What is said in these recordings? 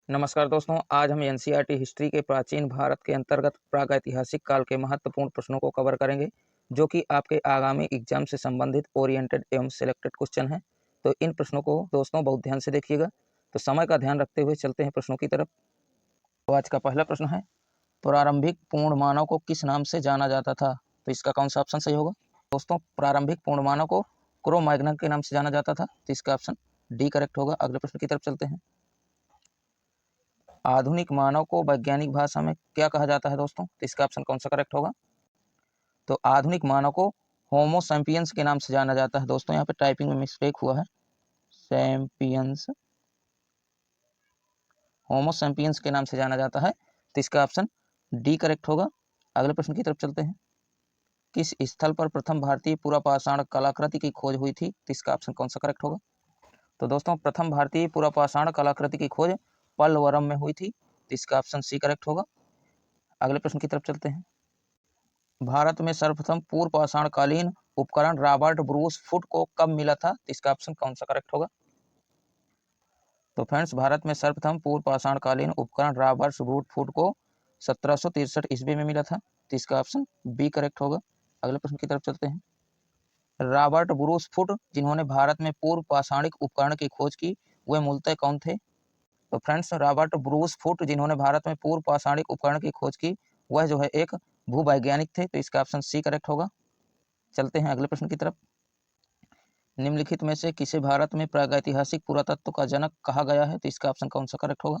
नमस्कार दोस्तों, आज हम एनसीईआरटी हिस्ट्री के प्राचीन भारत के अंतर्गत प्रागैतिहासिक काल के महत्वपूर्ण प्रश्नों को कवर करेंगे, जो कि आपके आगामी एग्जाम से संबंधित ओरिएंटेड एवं सिलेक्टेड क्वेश्चन हैं। तो इन प्रश्नों को दोस्तों बहुत ध्यान से देखिएगा। तो समय का ध्यान रखते हुए चलते हैं प्रश्नों की तरफ। तो आज का पहला प्रश्न है, प्रारंभिक पूर्ण मानव को किस नाम से जाना जाता था? तो इसका कौन सा ऑप्शन सही होगा? दोस्तों, प्रारंभिक पूर्ण मानव को क्रो मैग्नन के नाम से जाना जाता था, तो इसका ऑप्शन डी करेक्ट होगा। अगले प्रश्न की तरफ चलते हैं। आधुनिक मानव को वैज्ञानिक भाषा में क्या कहा जाता है दोस्तों? तो इसका ऑप्शन कौन सा करेक्ट होगा? तो आधुनिक मानव को होमो सैपियंस के नाम से जाना जाता है। दोस्तों, यहाँ पे टाइपिंग में मिस्टेक हुआ है, सैपियंस होमो सैपियंस के नाम से जाना जाता है, तो इसका ऑप्शन डी करेक्ट होगा। अगले प्रश्न की तरफ चलते हैं। किस स्थल पर प्रथम भारतीय पुरापाषाण कलाकृति की खोज हुई थी? तो इसका ऑप्शन कौन सा करेक्ट होगा? तो दोस्तों, प्रथम भारतीय पुरापाषाण कलाकृति की खोज पल्लवरम में हुई थी, तो इसका ऑप्शन सी करेक्ट होगा। अगले प्रश्न की तरफ चलते हैं। भारत में सर्वप्रथम पूर्व पाषाणकालीन उपकरण रॉबर्ट ब्रूस फुट को कब मिला था? तो इसका ऑप्शन कौन सा करेक्ट होगा? तो फ्रेंड्स, भारत में सर्वप्रथम पूर्व पाषाणकालीन उपकरण रॉबर्ट ब्रूस फुट को 1763 ईस्वी में मिला था, तो इसका ऑप्शन बी करेक्ट होगा। अगले प्रश्न की तरफ चलते हैं। रॉबर्ट ब्रूस फुट जिन्होंने भारत में पूर्व पाषाणिक उपकरण की खोज की, वे मूलतः कौन थे? तो फ्रेंड्स, रॉबर्ट ब्रूस फुट जिन्होंने भारत में पूर्व पाषाणिक उपकरण की खोज की, वह जो है एक भूवैज्ञानिक थे, तो इसका ऑप्शन सी करेक्ट होगा। चलते हैं अगले प्रश्न की तरफ। निम्नलिखित में से किसे भारत में प्रागैतिहासिक पुरातत्व का जनक कहा गया है? तो इसका ऑप्शन कौन सा करेक्ट होगा?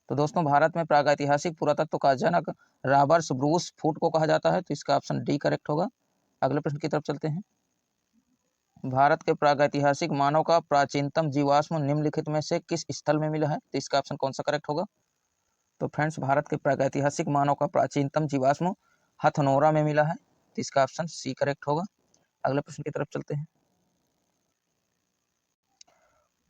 तो दोस्तों, भारत में प्रागैतिहासिक पुरातत्व का जनक रॉबर्ट ब्रूस फुट को कहा जाता है, तो इसका ऑप्शन डी करेक्ट होगा। अगले प्रश्न की तरफ चलते हैं। भारत के प्रागैतिहासिक मानव का प्राचीनतम जीवाश्म निम्नलिखित में से किस स्थल में मिला है? तो इसका ऑप्शन कौन सा करेक्ट होगा? तो फ्रेंड्स, भारत के प्रागैतिहासिक मानव का प्राचीनतम जीवाश्म हथनोरा में मिला है, तो इसका ऑप्शन सी करेक्ट होगा। अगले प्रश्न की तरफ चलते हैं।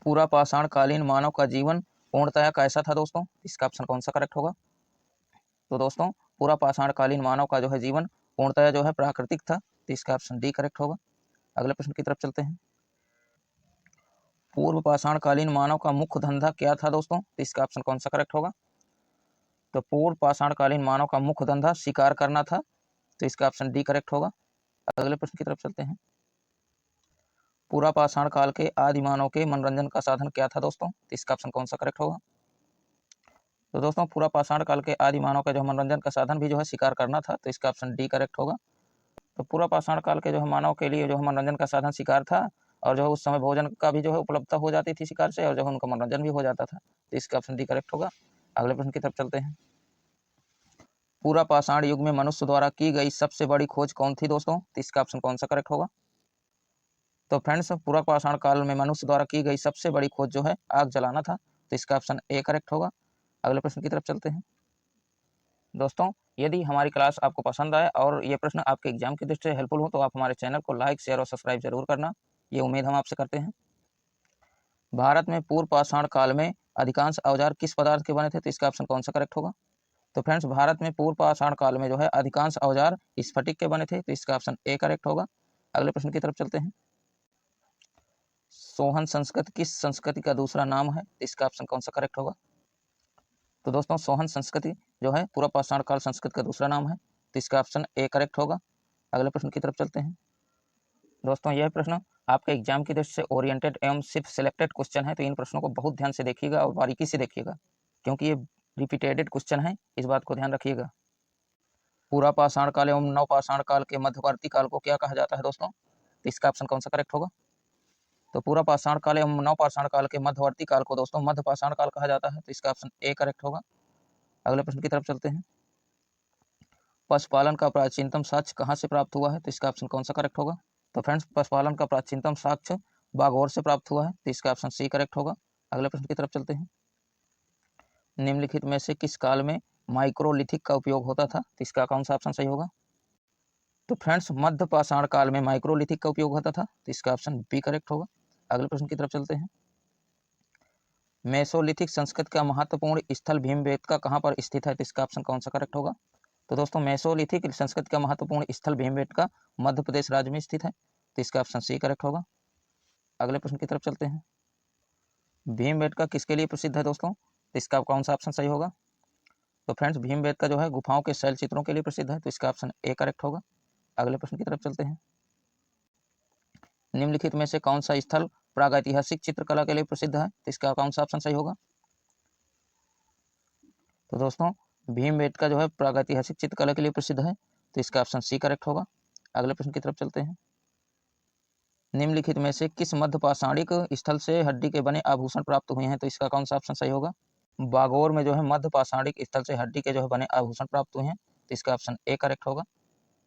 पूरा पाषाणकालीन मानव का जीवन पूर्णतया कैसा था दोस्तों? इसका ऑप्शन कौन सा करेक्ट होगा? तो दोस्तों, पूरा पाषाणकालीन मानव का जो है जीवन पूर्णतया जो है प्राकृतिक था, तो इसका ऑप्शन डी करेक्ट होगा। अगले प्रश्न की तरफ चलते हैं। पूर्व पाषाणकालीन मानव का मुख्य धंधा क्या था दोस्तों? तो इसका ऑप्शन कौन सा करेक्ट होगा? तो पूर्व पाषाणकालीन मानव का मुख्य धंधा शिकार करना था, तो इसका ऑप्शन डी करेक्ट होगा। अगले प्रश्न की तरफ चलते हैं। पूरा पाषाण काल के आदि मानव के मनोरंजन का साधन क्या था दोस्तों? तो इसका ऑप्शन कौन सा करेक्ट होगा? तो दोस्तों, पूरा पाषाण काल के आदि मानव का जो मनोरंजन का साधन भी जो है शिकार करना था, तो इसका ऑप्शन डी करेक्ट होगा। तो पूरा पाषाण काल के जो है मानव के लिए जो है मनोरंजन का साधन शिकार था, और जो है उस समय भोजन का भी जो है उपलब्धता हो जाती थी शिकार से, और जो है उनका मनोरंजन भी हो जाता था, तो इसका ऑप्शन डी करेक्ट होगा। अगले प्रश्न की तरफ चलते हैं। पूरा पाषाण युग में मनुष्य द्वारा की गई सबसे बड़ी खोज कौन थी दोस्तों? तो इसका ऑप्शन कौन सा करेक्ट होगा? तो फ्रेंड्स, पूरा पाषाण काल में मनुष्य द्वारा की गई सबसे बड़ी खोज जो है आग जलाना था, तो इसका ऑप्शन ए करेक्ट होगा। अगले प्रश्न की तरफ चलते हैं। दोस्तों, यदि हमारी क्लास आपको पसंद आए और ये प्रश्न आपके एग्जाम की दृष्टि से हेल्पफुल हो, तो आप हमारे चैनल को लाइक, शेयर और सब्सक्राइब जरूर करना, ये उम्मीद हम आपसे करते हैं। भारत में पूर्व पाषाण काल में अधिकांश औजार किस पदार्थ के बने थे? तो इसका ऑप्शन कौन सा करेक्ट होगा? तो फ्रेंड्स, भारत में पूर्व पाषाण काल में जो है अधिकांश औजार स्फटिक के बने थे, तो इसका ऑप्शन ए करेक्ट होगा। अगले प्रश्न की तरफ चलते हैं। सोहन संस्कृति किस संस्कृति का दूसरा नाम है? इसका ऑप्शन कौन सा करेक्ट होगा? तो दोस्तों, सोहन संस्कृति जो है पूरा पाषाण काल संस्कृति का दूसरा नाम है, तो इसका ऑप्शन ए करेक्ट होगा। अगले प्रश्न की तरफ चलते हैं। दोस्तों, यह प्रश्न आपके एग्जाम की दृष्टि से ओरिएंटेड एवं सिर्फ सिलेक्टेड क्वेश्चन है, तो इन प्रश्नों को बहुत ध्यान से देखिएगा और बारीकी से देखिएगा, क्योंकि ये रिपीटेडेड क्वेश्चन है, इस बात को ध्यान रखिएगा। पूरा पाषाण काल एवं नव पाषाण काल के मध्यवर्ती काल को क्या कहा जाता है दोस्तों? तो इसका ऑप्शन कौन सा करेक्ट होगा? तो पूरा पाषाण काल एवं नव पाषाण काल के मध्यवर्ती काल को दोस्तों मध्य पाषाण काल कहा जाता है, तो इसका ऑप्शन ए करेक्ट होगा। अगले प्रश्न की तरफ चलते हैं। पशुपालन का प्राचीनतम साक्ष्य कहाँ से प्राप्त हुआ है? तो इसका ऑप्शन कौन सा करेक्ट होगा? तो फ्रेंड्स, पशुपालन का प्राचीनतम साक्ष्य बागौर से प्राप्त हुआ है, तो इसका ऑप्शन सी करेक्ट होगा। अगले प्रश्न की तरफ चलते हैं। निम्नलिखित में से किस काल में माइक्रोलिथिक का उपयोग होता था? तो इसका कौन सा ऑप्शन सही होगा? तो फ्रेंड्स, मध्य पाषाण काल में माइक्रोलिथिक का उपयोग होता था, तो इसका ऑप्शन बी करेक्ट होगा। अगले प्रश्न की तरफ चलते हैं। मेसोलिथिक संस्कृति का महत्वपूर्ण स्थल भीमबेटका कहाँ पर स्थित है? तो इसका ऑप्शन कौन सा करेक्ट होगा? तो दोस्तों, मेसोलिथिक संस्कृति का महत्वपूर्ण स्थल भीमबेटका मध्य प्रदेश राज्य में स्थित है, तो इसका ऑप्शन सी करेक्ट होगा। अगले प्रश्न की तरफ चलते हैं। भीमबेटका किसके लिए प्रसिद्ध है दोस्तों? तो इसका कौन सा ऑप्शन सही होगा? तो फ्रेंड्स भीमबेटका जो है गुफाओं के शैल चित्रों के लिए प्रसिद्ध है, तो इसका ऑप्शन ए करेक्ट होगा। अगले प्रश्न की तरफ चलते हैं। निम्नलिखित में से कौन सा स्थल प्रागैतिहासिक चित्रकला के लिए प्रसिद्ध है? तो इसका कौन सा ऑप्शन सही होगा? तो दोस्तों भीमबेटका जो है प्रागैतिहासिक चित्रकला के लिए प्रसिद्ध है, तो इसका ऑप्शन सी करेक्ट होगा। अगले प्रश्न की तरफ चलते हैं। निम्नलिखित में से किस मध्य पाषाणिक स्थल से हड्डी के बने आभूषण प्राप्त हुए हैं? तो इसका कौन सा ऑप्शन सही होगा? बागोर में जो है मध्य पाषाणिक स्थल से हड्डी के जो है बने आभूषण प्राप्त हुए हैं, तो इसका ऑप्शन ए करेक्ट होगा।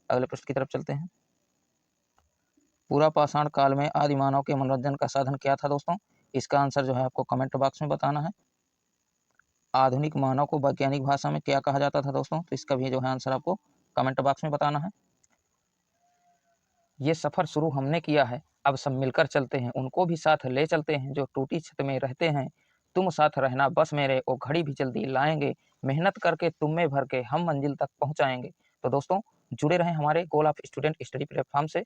अगले प्रश्न की तरफ चलते हैं। पूरा पाषाण काल में आदि मानव के मनोरंजन का साधन क्या था दोस्तों? इसका आंसर जो है आपको कमेंट बॉक्स में बताना है। आधुनिक मानव को वैज्ञानिक भाषा में क्या कहा जाता था दोस्तों? तो इसका भी जो है आंसर आपको कमेंट बॉक्स में बताना है। ये सफर शुरू हमने किया है, अब सब मिलकर चलते हैं, उनको भी साथ ले चलते हैं जो टूटी छत में रहते हैं, तुम साथ रहना बस मेरे, वो घड़ी भी जल्दी लाएंगे, मेहनत करके तुम में भर के हम मंजिल तक पहुंचाएंगे। तो दोस्तों जुड़े रहें हमारे goal of student study platform से।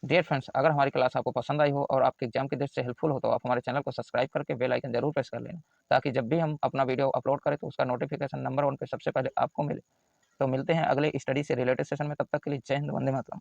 डियर फ्रेंड्स, अगर हमारी क्लास आपको पसंद आई हो और आपके एग्जाम की दृष्टि से हेल्पफुल हो तो आप हमारे चैनल को सब्सक्राइब करके बेल आइकन जरूर प्रेस कर लेना, ताकि जब भी हम अपना वीडियो अपलोड करें तो उसका नोटिफिकेशन नंबर 1 पे सबसे पहले आपको मिले। तो मिलते हैं अगले स्टडी से रिलेटेड सेशन में, तब तक के लिए जय हिंद, वंदे मातरम।